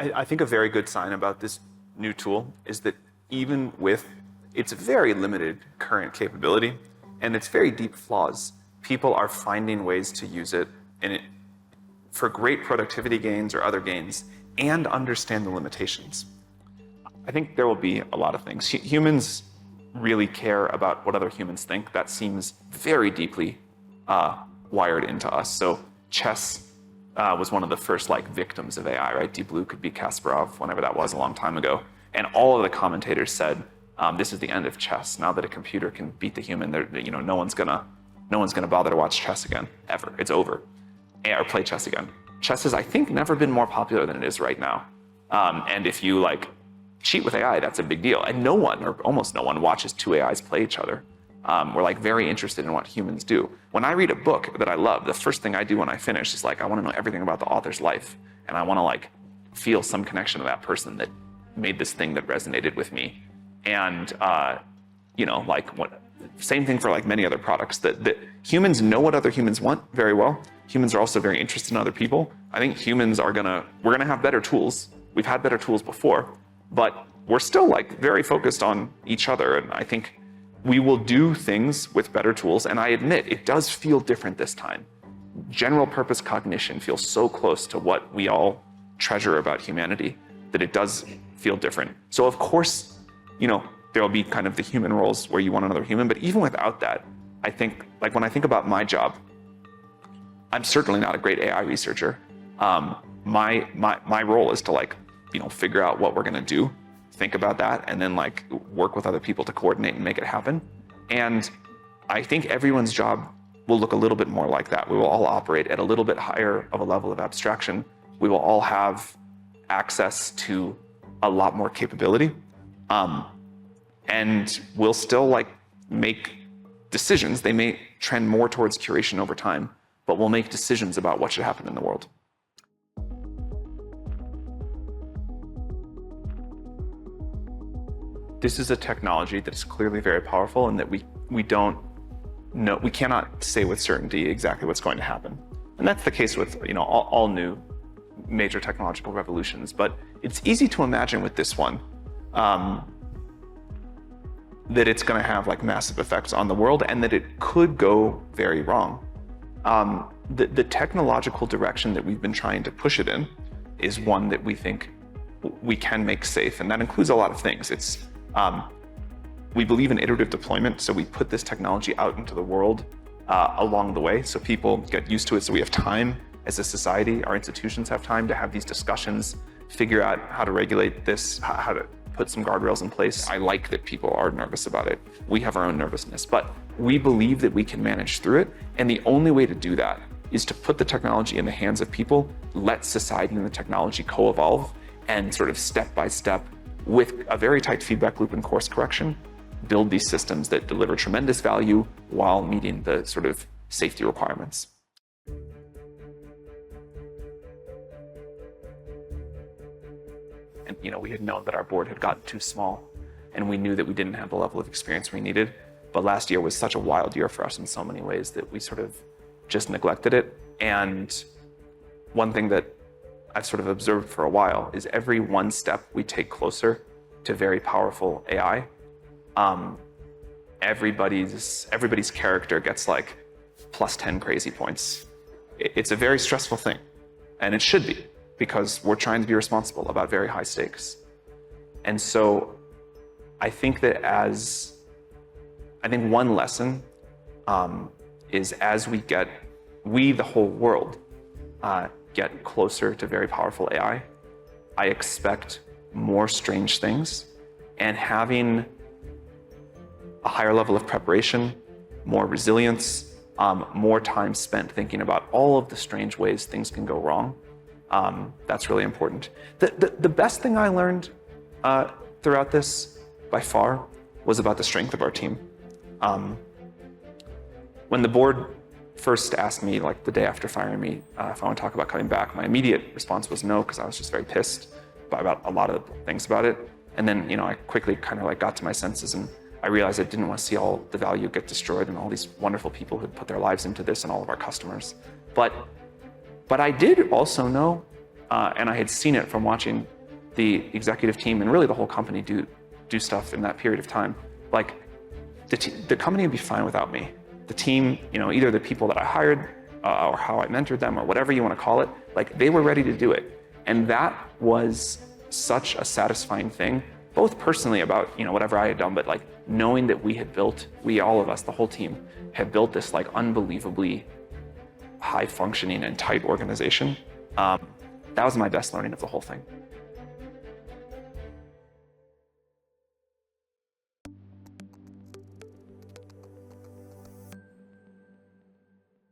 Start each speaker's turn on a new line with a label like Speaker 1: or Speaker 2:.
Speaker 1: I think a very good sign about this new tool is that even with its very limited current capability and its very deep flaws, people are finding ways to use it for great productivity gains or other gains and understand the limitations. I think there will be a lot of things. Humans really care about what other humans think. That seems very deeply wired into us. So chess was one of the first victims of AI, right? Deep Blue could beat Kasparov, whenever that was, a long time ago. And all of the commentators said, this is the end of chess. Now that a computer can beat the human, no one's gonna bother to watch chess again, ever. It's over. Or play chess again. Chess has, I think, never been more popular than it is right now. And if you cheat with AI, that's a big deal. And no one, or almost no one, watches two AIs play each other. We're very interested in what humans do. When I read a book that I love, the first thing I do when I finish is I want to know everything about the author's life. And I want to feel some connection to that person that made this thing that resonated with me. And, same thing for many other products, that humans know what other humans want very well. Humans are also very interested in other people. I think humans we're gonna have better tools. We've had better tools before, but we're still very focused on each other. And I think we will do things with better tools. And I admit, it does feel different this time. General purpose cognition feels so close to what we all treasure about humanity that it does feel different. So of course, there will be kind of the human roles where you want another human, but even without that, I think, when I think about my job, I'm certainly not a great AI researcher. My role is to figure out what we're gonna do, think about that, and then work with other people to coordinate and make it happen. And I think everyone's job will look a little bit more like that. We will all operate at a little bit higher of a level of abstraction. We will all have access to a lot more capability. And we'll still make decisions. They may trend more towards curation over time, but we'll make decisions about what should happen in the world. This is a technology that's clearly very powerful and that we don't know, we cannot say with certainty exactly what's going to happen. And that's the case with all new major technological revolutions. But it's easy to imagine with this one that it's going to have massive effects on the world and that it could go very wrong. The technological direction that we've been trying to push it in is one that we think we can make safe, and that includes a lot of things. We believe in iterative deployment, so we put this technology out into the world along the way so people get used to it, so we have time as a society, our institutions have time to have these discussions, figure out how to regulate this, how to put some guardrails in place. I like that people are nervous about it. We have our own nervousness, but we believe that we can manage through it. And the only way to do that is to put the technology in the hands of people, let society and the technology co-evolve, and sort of step by step, with a very tight feedback loop and course correction, build these systems that deliver tremendous value while meeting the sort of safety requirements. And we had known that our board had gotten too small, and we knew that we didn't have the level of experience we needed. But last year was such a wild year for us in so many ways that we sort of just neglected it. And one thing that I've sort of observed for a while is every one step we take closer to very powerful AI, everybody's character gets plus 10 crazy points. It's a very stressful thing, and it should be, because we're trying to be responsible about very high stakes. And so I think that one lesson is as we, the whole world, get closer to very powerful AI, I expect more strange things, and having a higher level of preparation, more resilience, more time spent thinking about all of the strange ways things can go wrong. That's really important. The best thing I learned throughout this, by far, was about the strength of our team. When the board first asked me, the day after firing me, if I want to talk about coming back, my immediate response was no, because I was just very pissed about a lot of things about it. And then, I quickly kind of got to my senses, and I realized I didn't want to see all the value get destroyed and all these wonderful people who put their lives into this and all of our customers. But I did also know and I had seen it from watching the executive team and really the whole company do stuff in that period of time. Like the company would be fine without me. The team, either the people that I hired or how I mentored them or whatever you want to call it, like they were ready to do it. And that was such a satisfying thing, both personally about, whatever I had done, but like knowing that all of us, the whole team, had built this like unbelievably high functioning and tight organization. That was my best learning of the whole thing.